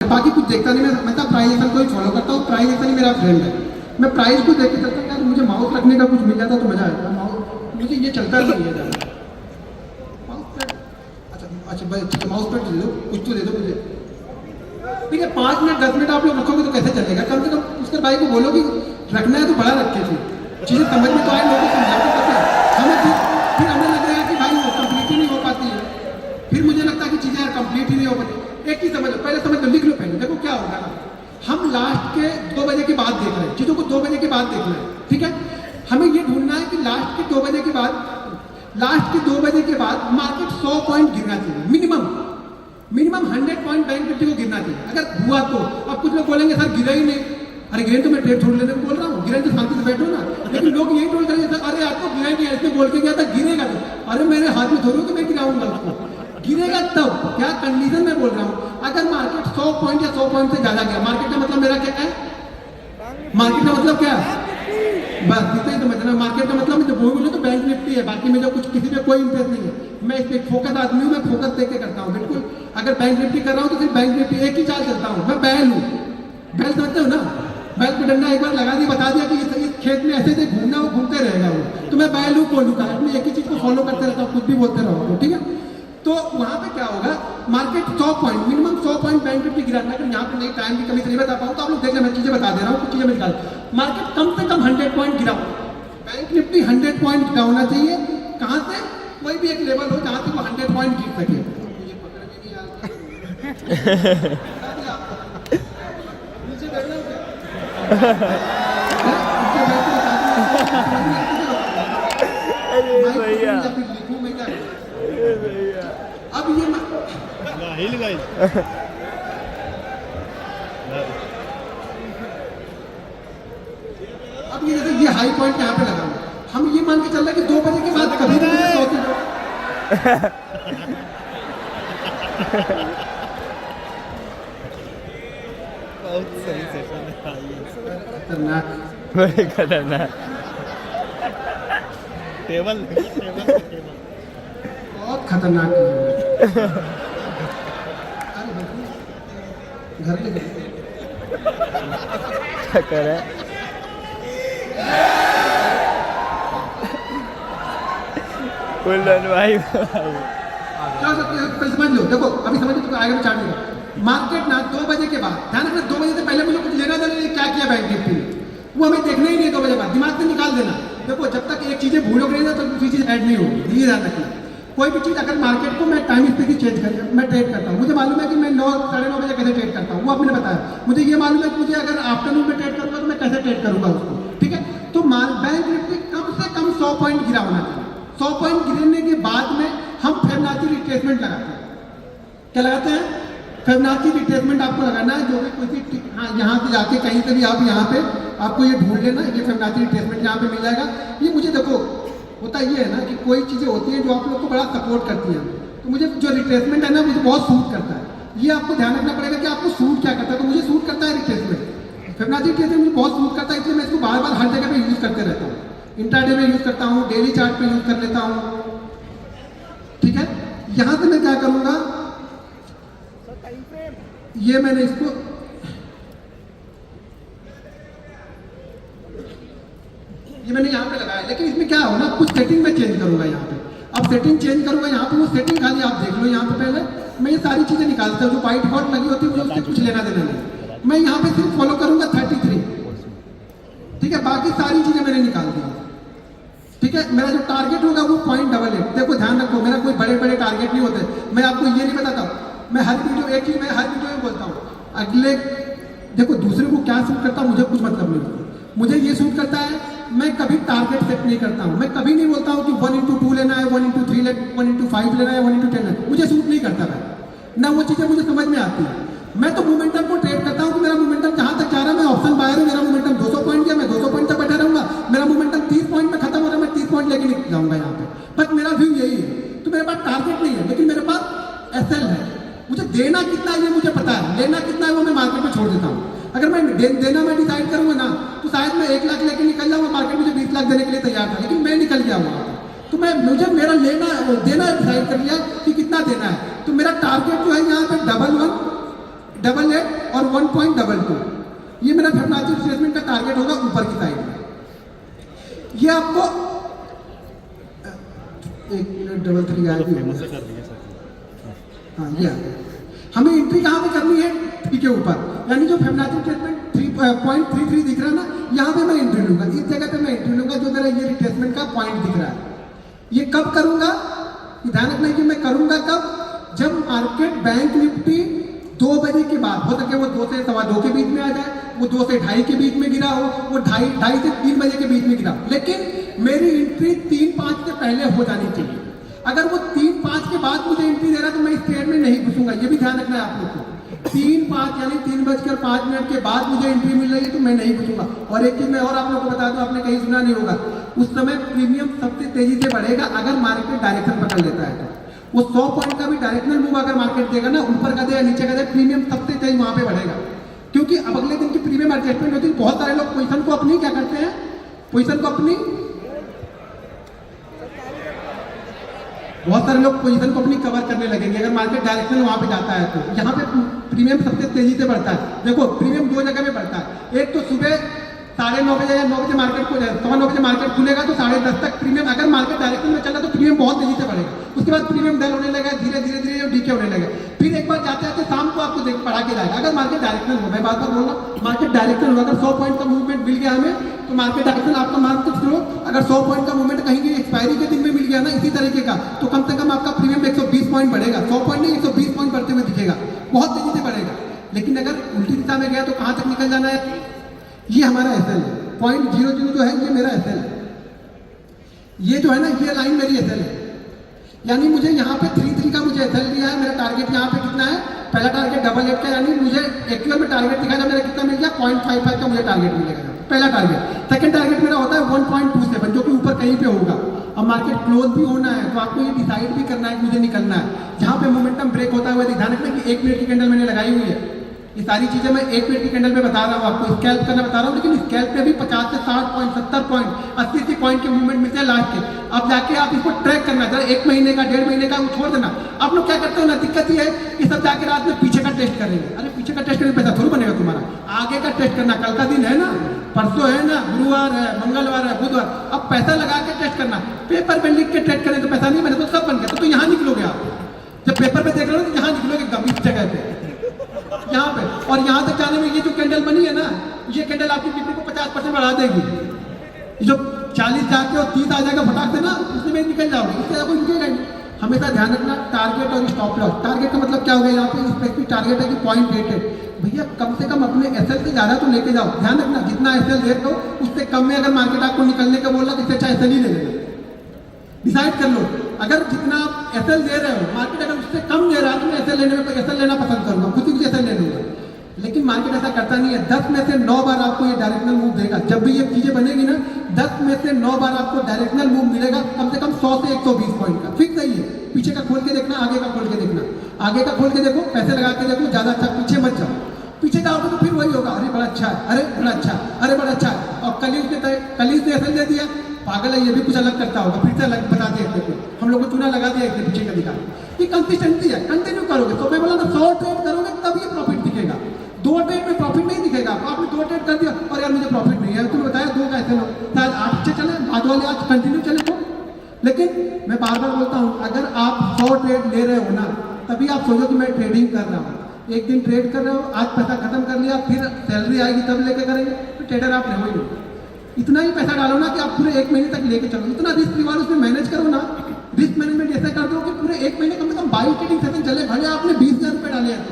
बाकी कुछ देखता नहीं, मैं तो प्राइस एक्शन को ही फॉलो करता हूँ, प्राइस एक्शन ही मेरा फ्रेंड है। मैं प्राइस को देख के चलता हूँ, यार मुझे माउस रखने का कुछ मिल जाता तो मजा आता। माउस मुझे ये चलता नहीं है ज़्यादा। माउस पैड, अच्छा भाई ठीक है, माउस पैड दे दो, कुछ तो दे दो मुझे। ठीक है, 5 मिनट 10 मिनट आप लोग रखोगे तो कैसे चलेगा? कम से कम उसके भाई को बोलो कि रखना है तो बड़ा रखे थे, चीज़ें समझ में तो आए, लोगों को समझा तो सकते। हमें फिर हमें लग रहा है कि भाई वो कंप्लीट ही नहीं हो पाती है, फिर मुझे लगता है कि चीज़ें यार कंप्लीट ही नहीं हो पाती। एक चीज़ समझ लो, पहले समझ लो, लिख लो पहले। देखो क्या होगा ना, हम लास्ट के 2 बजे के बाद देख रहे हैं, चीज़ों को 2 बजे के बाद देखना है, ठीक है? हमें ये ढूंढना है कि लास्ट के 2 बजे के बाद, लास्ट के 2 बजे के बाद मार्केट 100 पॉइंट गिरना चाहिए minimum. Minimum 100 point bank Nifty को गिरना चाहिए। अगर हुआ तो अब कुछ लोग बोलेंगे सर गिरा ही नहीं, अरे गिरे तो मैं ट्रेड छोड़ लेने को बोल रहा हूँ, गिरे तो शांति से बैठो ना। लेकिन लोग यही बोल रहे हैं अरे आपको गिरा ही नहीं, ऐसे बोल के गया था गिरेगा तो, अरे मेरे हाथ में थोड़ी हो कि मैं गिराऊंगा उसको, गिरेगा तब। क्या कंडीशन में बोल रहा हूँ, अगर मार्केट 100 पॉइंट या 100 पॉइंट से ज्यादा गया, मार्केट का मतलब मेरा क्या है, मार्केट का मतलब क्या है, बस इतना ही समझना। मार्केट का मतलब जब बोलो तो बैंक निफ्टी है, बाकी में जो कुछ किसी पे कोई इंटरेस्ट नहीं है। मैं इस पे फोकस आदमी हूँ, मैं फोकस देके करता हूँ बिल्कुल। अगर बैंक निफ्टी कर रहा हूँ तो सिर्फ बैंक निफ्टी एक ही चाल चलता हूँ। मैं बैल हूँ, बैल समझते हो ना, बैल पे डंडा एक बार लगा दिया, बता दिया कि इस खेत में ऐसे ऐसे घूमना, वो घूमते रहेगा वो, तो मैं बैल हूँ कोल्हू का, अपनी एक ही चीज को फॉलो करते रहता हूँ, कुछ भी बोलते रहो, ठीक है? तो वहां पे क्या होगा, market 100 point minimum 100 point bank Nifty गिराना है। यहाँ पे नहीं, टाइम की कमी से नहीं बता पाऊँ तो आप लोग देख लें, मैं चीजें बता दे रहा हूँ, कुछ चीजें निकाल। मार्केट कम से कम 100 पॉइंट गिरा, बैंक निफ्टी 100 पॉइंट गिरा होना चाहिए। कहाँ से? कोई भी एक लेवल हो जहाँ से वो 100 पॉइंट गिर सके। मुझे पकड़ में नहीं आ अब ये अब ये जैसे ये हाई पॉइंट यहाँ पे लगा, हम ये मान के चल रहे हैं कि 2 बजे के बाद कभी भी मुझे 100 बहुत सही सेशन है, खतरनाक, बड़े खतरनाक टेबल बहुत खतरनाक घर ले गए चक्कर है। भाई क्या सकते हैं, पहले समझ लो। देखो अभी समझ लो तो आगे में चार्ट देगा। मार्केट ना 2 बजे के बाद, ध्यान रखना 2 बजे से पहले मुझे कुछ लेना देना नहीं, क्या किया बैंक निफ्टी ने वो हमें देखना ही नहीं। 2 बजे बाद दिमाग से निकाल देना। देखो जब तक एक चीजें भूलोगे ना तो दूसरी चीज ऐड नहीं होगी, ये ध्यान रखना। कोई भी चीज अगर मार्केट को मैं टाइम स्पेस चेंज कर, मैं ट्रेड करता हूँ, मुझे मालूम है कि मैं 9 साढ़े 9 बजे कैसे ट्रेड करता हूँ, वो आपने बताया। मुझे ये मालूम है कि मुझे अगर आफ्टरनून में ट्रेड करूंगा तो मैं कैसे ट्रेड करूंगा उसको, ठीक है? तो बैंक निफ्टी कम से कम 100 पॉइंट गिरा होना चाहिए। 100 पॉइंट गिरने के बाद में हम फिबोनाची रिट्रेसमेंट लगाते हैं। क्या लगाते हैं? फिबोनाची रिट्रेसमेंट आपको लगाना है, जो भी कोई हाँ यहाँ से जाके कहीं से भी आप यहाँ पे आपको ये ढूंढ लेना, ये फिबोनाची रिट्रेसमेंट यहाँ पे मिल जाएगा। ये मुझे देखो होता ये है ना कि कोई चीज़ें होती हैं जो आप लोग को बड़ा सपोर्ट करती हैं, तो मुझे जो रिट्रेसमेंट है ना मुझे बहुत सूट करता है। ये आपको ध्यान रखना पड़ेगा कि आपको सूट क्या करता है। तो मुझे सूट करता है रिट्रेसमेंट, फिबोनाची रिट्रेसमेंट मुझे बहुत सूट करता है, इसलिए मैं इसको बार बार हर जगह पे यूज़ करते रहता हूँ। इंट्राडे में यूज़ करता हूँ, डेली चार्ट पे यूज़ कर लेता हूँ, ठीक है? यहाँ से मैं क्या करूँगा, ये मैंने इसको ये मैंने यहाँ पे लगाया, लेकिन इसमें क्या हो ना, कुछ सेटिंग में चेंज करूंगा यहाँ पे। अब सेटिंग चेंज करूंगा यहाँ पे, वो सेटिंग खाली आप देख लो यहाँ पे। पहले मैं ये सारी चीजें निकालता हूँ जो बाई डिफॉल्ट लगी होती है, मुझे उससे कुछ लेना देना नहीं। मैं यहाँ पे सिर्फ फॉलो करूंगा 33, ठीक है? बाकी सारी चीजें मैंने निकाल दी, ठीक है? मेरा जो टारगेट होगा वो 0.88। देखो ध्यान रखो, मेरा कोई बड़े बड़े टारगेट नहीं होते। मैं आपको ये नहीं बताता, मैं हर वीडियो एक चीज मैं हर वीडियो में बोलता हूँ, अगले देखो दूसरे को क्या सूट करता है मुझे कुछ मतलब नहीं। मुझे ये सूट करता है, मैं कभी टारगेट सेट नहीं करता हूँ। मैं कभी नहीं बोलता हूँ कि 1x2 लेना है, 1x3 1x5 लेना है, 1x10 लेना है। मुझे सूट नहीं करता है ना, वो चीज़ें मुझे समझ में आती है। मैं तो मोमेंटम को ट्रेड करता हूँ कि मेरा मोमेंटम जहाँ तक जा रहा है, मैं ऑप्शन बायर हूँ, मेरा मोमेंटम 200 पॉइंट गया, मैं 200 पॉइंट तक बैठा रहूँगा। मेरा मोमेंटम 30 पॉइंट में खत्म हो रहा है, मैं 30 पॉइंट लेके निकल जाऊँगा यहाँ पे। बट मेरा व्यू यही है। तो मेरे पास टारगेट नहीं है, लेकिन मेरे पास SL है। मुझे देना कितना है ये मुझे पता है, लेना कितना है वो मैं मार्केट में छोड़ देता हूँ। अगर मैं देना मैं डिसाइड करूंगा ना तो शायद मैं 1 लाख लेके निकल जाऊंगा, मार्केट मुझे 20 लाख देने के लिए तैयार था, लेकिन मैं निकल गया वहां। तो मैं मुझे मेरा देना डिसाइड कर लिया कि कितना देना है। तो मेरा टारगेट जो है यहाँ पे 1.88 और 1.22, ये मेरा फिबोनाची रिट्रेसमेंट का टारगेट होगा ऊपर की साइड में। ये आपको 1.33 आएगी। हाँ ये हमें एंट्री कहाँ पे करनी है, पी के ऊपर, यानी जो फिबोनाची रिट्रेसमेंट 3.33 दिख रहा है ना, यहाँ पे मैं एंट्री लूंगा, इस जगह पे मैं एंट्री लूंगा जो मेरा ये रिट्रेसमेंट का पॉइंट दिख रहा है। ये कब करूंगा, ध्यान रखना है कि मैं करूंगा कब, जब मार्केट बैंक निफ्टी 2 बजे के बाद, हो सके वो 2 से 2:15 के बीच में आ जाए, वो 2 से 2:30 के बीच में गिरा हो, वो 2:30 से 3 बजे के बीच में गिरा, लेकिन मेरी एंट्री 3-5 से पहले हो जानी चाहिए। अगर वो 3-5 के बाद मुझे एंट्री दे रहा है तो मैं इस ट्रेड में नहीं घुसूंगा, ये भी ध्यान रखना है आप लोग को। 3-5 यानी 3:05 के बाद मुझे एंट्री मिल रही है तो मैं नहीं घुसूंगा। और एक चीज मैं और आप लोग को बता दूं, आपने कहीं सुना नहीं होगा, उस समय प्रीमियम सबसे तेजी से बढ़ेगा अगर मार्केट डायरेक्शन पकड़ लेता है तो। वो 100 पॉइंट का भी डायरेक्शनल मूव अगर मार्केट देगा ना, ऊपर का दे या नीचे का दे, प्रीमियम सबसे तेज वहां पे बढ़ेगा, क्योंकि अब अगले दिन की प्रीमियम एडजस्टमेंट होती है। बहुत सारे लोग पोजीशन को अपनी क्या करते हैं, पोजीशन को अपनी कवर करने लगेंगे अगर मार्केट डायरेक्शनल वहां पे जाता है तो। यहाँ पे प्रीमियम सबसे तेजी से बढ़ता है। देखो प्रीमियम 2 जगह पे बढ़ता है, एक तो सुबह 9:30 बजे या 9 बजे मार्केट को 9:15 बजे मार्केट खुलेगा तो 10:30 तक प्रीमियम, अगर मार्केट डायरेक्शन में चल रहा तो प्रीमियम बहुत तेजी से बढ़ेगा। उसके बाद प्रीमियम डल होने लगेगा, धीरे धीरे डीके होने लगेगा, फिर एक बार जाते जाते शाम को आपको देख बढ़ा के जाएगा अगर मार्केट डायरेक्शनल हो। मैं बात बोल रहा हूँ, मार्केट डायरेक्शनल हो, अगर 100 पॉइंट का मूवमेंट मिल गया हमें तो मार्केट डायरेक्शनल आपका मार्केट फ्लो, अगर 100 पॉइंट का मूवमेंट कहीं भी एक्सपायरी के दिन में मिल गया ना इसी तरीके का, तो कम से कम आपका प्रीमियम 120 पॉइंट बढ़ेगा। 100 पॉइंट नहीं, 120 पॉइंट बढ़ते हुए दिखेगा, बहुत तेजी से बढ़ेगा। लेकिन अगर उल्टी दिशा में गया तो कहां तक निकल जाना है, ये हमारा एसएल है, 0.00 जो है ये मेरा एसएल है। ये जो है ना, ये लाइन मेरी एसएल है, यानी मुझे यहाँ पे 3 का मुझे एसएल दिया है। मेरा टारगेट यहाँ पे कितना है, पहला टारगेट 88 का, यानी मुझे एक्चुअल में टारगेट दिखाया मेरा कितना मिल गया, 0.55 का मुझे टारगेट मिलेगा, पहला टारगेट। सेकंड टारगेट मेरा होता है 1.27 जो कि ऊपर कहीं पे होगा। अब मार्केट क्लोज भी होना है तो आपको ये डिसाइड भी करना है कि मुझे निकलना है। जहाँ पे मोमेंटम ब्रेक होता है वो ध्यान रखना कि 1 मिनट की कैंडल मैंने लगाई हुई है। ये सारी चीजें मैं 1 मिनट की कैंडल पे बता रहा हूँ आपको, स्कैल्प करना बता रहा हूँ, लेकिन स्कैल्प पे भी 50 से 60 पॉइंट, 70 पॉइंट, 80 पॉइंट के मूवमेंट मिलते हैं लास्ट के। अब जाके आप इसको ट्रैक करना, जरा 1 महीने का 1.5 महीने का छोड़ देना। आप लोग क्या करते हो ना, दिक्कत ये है कि सब जाके रात में पीछे का टेस्ट करेंगे। अरे पीछे का टेस्ट करने पैसा थोड़ा बनेगा तुम्हारा, आगे का टेस्ट करना। कल का दिन है ना, परसों है ना, गुरुवार है, मंगलवार है, बुधवार, अब पैसा लगा के टेस्ट करना। पेपर पे लिख के टेस्ट करें तो पैसा नहीं बने तो सब बन गया, तो यहाँ निकलोगे आप। जब पेपर पे देख रहे हो तो यहाँ निकलोगे एकदम इस जगह पे, यहाँ पे। और यहाँ तक जाने में ये जो कैंडल बनी है ना, ये कैंडल आपकी बिक्री को 50% बढ़ा देगी। जो 40 जाके और 30 आ जाएगा फटाक से ना, उसमें में निकल जाओगे, इससे आपको निकलेगा नहीं। हमेशा ध्यान रखना टारगेट और स्टॉप लॉस। टारगेट का मतलब क्या हो गया, यहाँ पे स्पेसिफिक टारगेट है कि 0.88, भैया कम से कम अपने एसएल से ज्यादा तो लेके जाओ। ध्यान रखना जितना एसएल दे दो उससे कम में अगर मार्केट आपको निकलने का बोल रहा तो इससे अच्छा एसएल ही ले लेना। डिसाइड कर लो, अगर जितना आप एसएल दे रहे हो मार्केट अगर उससे कम दे रहा है तो मैं एसएल लेना पसंद करूंगा, खुद ही एसएल ले लूंगा। लेकिन मार्केट ऐसा करता नहीं है। 10 में से 9 बार आपको ये डायरेक्शनल मूव देगा। जब भी ये चीजें बनेगी ना, 10 में से 9 बार आपको डायरेक्शनल मूव मिलेगा, कम से कम 100 से 120 पॉइंट का। फिक्स है ये, पीछे का खोल के देखना, आगे का खोल के देखना। आगे का खोल के देखो, पैसे लगा के देखो, ज्यादा अच्छा, पीछे मत जाओ। पीछे जाओगे तो फिर वही होगा, अरे बड़ा अच्छा है, अरे बड़ा अच्छा, अरे बड़ा अच्छा है। और कल ही उसने एसएल दे दिया, पागल है, ये भी कुछ अलग करता होगा, फिर से अलग बता दिया। हम लोग को चूना लगा दिया एक पीछे का दिखा। ये कंसिस्टेंसी है, कंटिन्यू करोगे तो मैं बोला ना 100 ट्रेड करोगे तब ये प्रॉफिट दिखेगा। 2 ट्रेड में प्रॉफिट नहीं दिखेगा आपको। आपने 2 ट्रेड कर दिया और यार मुझे प्रॉफिट नहीं है, तुम्हें बताया 2 कैसे हो, शायद 8 अच्छे चले, बाद वाले आज कंटिन्यू चले तो। लेकिन मैं बार बार बोलता हूँ, अगर आप 100 ट्रेड ले रहे हो ना, तभी आप सोचो कि मैं ट्रेडिंग कर रहा हूँ। एक दिन ट्रेड कर रहे हो, आज पैसा खत्म कर लिया, फिर सैलरी आएगी तब लेके करेंगे, तो ट्रेडर आप रहो ही नहीं। इतना ही पैसा डालो ना कि आप पूरे 1 महीने तक लेके चलो। इतना रिस्क रिवार्ड उसमें मैनेज करो ना, रिस्क मैनेजमेंट ऐसा कर दो कि पूरे 1 महीने कम से कम 22 ट्रेडिंग सेशन चले। भले आपने 20,000 रुपये डाले हैं,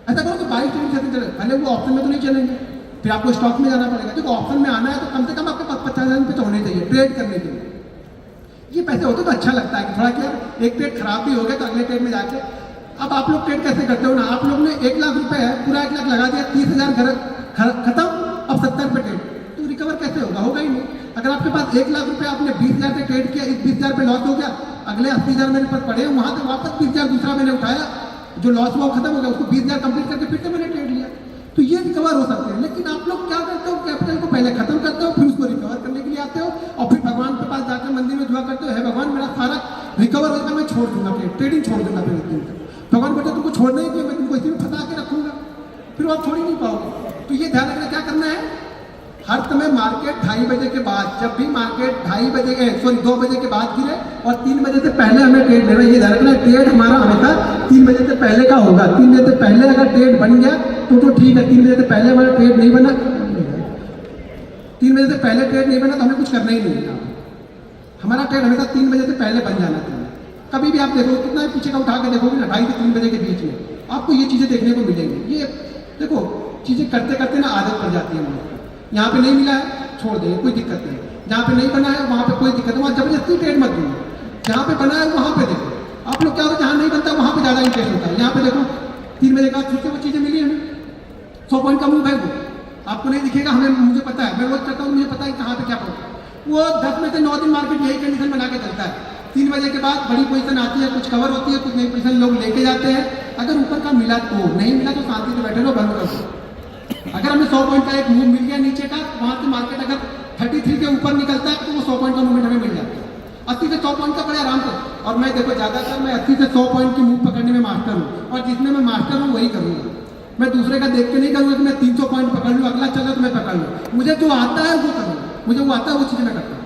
ऐसा करो कि 22 ट्रेडिंग सेशन चले। भले वो ऑप्शन में तो नहीं चलेंगे, फिर आपको स्टॉक में जाना पड़ेगा। देखो ऑप्शन में आना है तो कम से कम आपके पास 50,000 रुपये तो होने चाहिए ट्रेड करने के लिए। ये पैसे होते तो अच्छा लगता है कि थोड़ा क्या, एक ट्रेड खराब भी हो गया तो अगले ट्रेड में जाके। अब आप लोग ट्रेड कैसे करते हो ना, आप लोग ने 1 लाख रुपए है, पूरा 1 लाख लगा दिया, 30,000 खत्म, अब 70 पे ट्रेड, तो रिकवर कैसे होगा, होगा ही नहीं। अगर आपके पास 1 लाख रुपए आपने 20,000 पे ट्रेड किया, इस 20,000 पे लॉस हो गया, अगले 80,000 मेरे पास पड़े, वहां से वापस 20,000 दूसरा मैंने उठाया, जो लॉस हुआ खत्म हो गया, उसको 20,000 कंप्लीट करके फिर से मैंने ट्रेड लिया, तो ये रिकवर हो सकते हैं। लेकिन आप लोग क्या करते हो, कैपिटल को पहले खत्म करते हो, फिर उसको रिकवर करने के लिए आते हो, और फिर भगवान के पास जाकर मंदिर में दुआ करते हो, हे भगवान मेरा सारा रिकवर होगा, मैं छोड़ दूंगा, ट्रेडिंग छोड़ दूंगा। फिर एक दिन तक भगवान बोलते तुमको छोड़ना ही क्यों, मैं तुमको इसी में फंसा के रखूंगा। फिर आप छोड़ ही नहीं पाओगे। तो ये ध्यान रखना, क्या करना है, हर समय मार्केट 2:30 बजे के बाद, जब भी मार्केट 2 बजे के बाद गिरे और 3 बजे से पहले हमें ट्रेड लेना। ये ध्यान रखना, ट्रेड हमारा हमेशा 3 बजे से पहले का होगा। 3 बजे से पहले अगर ट्रेड बन गया तो ठीक है, 3 बजे से पहले हमारा ट्रेड नहीं बना, 3 बजे से पहले ट्रेड नहीं बना तो हमें कुछ करना ही नहीं है। हमारा ट्रेड हमेशा 3 बजे से पहले बन जाना चाहिए। कभी भी आप देखो, कितना पीछे का उठा के देखोगे ना, 2:30 से 3 बजे के बीच में आपको ये चीज़ें देखने को मिलेंगी। ये देखो, चीज़ें करते करते ना आदत पड़ जाती है हमारे। यहाँ पे नहीं मिला है, छोड़ दें, कोई दिक्कत नहीं। जहाँ पे नहीं बना है वहाँ पे कोई दिक्कत नहीं, वहाँ जबरदस्ती ट्रेड मत दो। जहाँ पे बना है वहाँ पे देखो। आप लोग क्या होता है, जहाँ नहीं बनता वहाँ पे ज़्यादा इंटरेस्ट होता है। यहाँ पे देखो 3 बजे का फिर से वो चीज़ें मिली हमें, 100 पॉइंट का मूव है वो, आपको नहीं दिखेगा, हमें, मुझे पता है, मैं रोज करता हूँ, मुझे पता है कहाँ पे क्या पड़ा। वो 10 में से 9 दिन मार्केट यही कंडीशन बना के चलता है। 3 बजे के बाद बड़ी पोजीशन आती है, कुछ कवर होती है, कुछ नई पोजीशन लोग लेके जाते हैं। अगर ऊपर का मिला तो, नहीं मिला तो शांति से बैठे रहो, बंद कर दो। अगर हमें 100 पॉइंट का एक मूव मिल गया नीचे का, वहाँ से मार्केट अगर 33 के ऊपर निकलता है तो वो 100 पॉइंट का मूवमेंट हमें मिल जाता है। 80 से 100 पॉइंट का बड़े आराम से। और मैं देखो, ज़्यादातर मैं 80 से 100 पॉइंट की मूव पकड़ने में मास्टर हूँ, और जिसमें मैं मास्टर हूँ वही करूँगा। मैं दूसरे का देख के नहीं करूँगा कि मैं 300 पॉइंट पकड़ लूँ, अगला चला तो मैं पकड़ लूँ। मुझे जो आता है वो करूँगा, मुझे वो आता है वो चीज़ें मैं करता हूँ।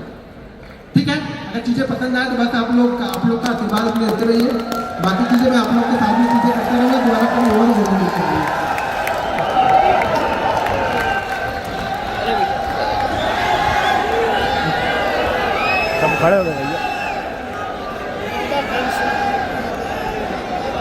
ठीक है, अगर चीज़ें पसंद आए तो बस आप लोग का आशीर्वाद अपने देते रहिए। बाकी चीज़ें मैं आप लोग के साथ में चीज़ें करते रहूँगा, दोबारा कभी और जरूर मिलते रहेंगे। सब खड़े हो गए।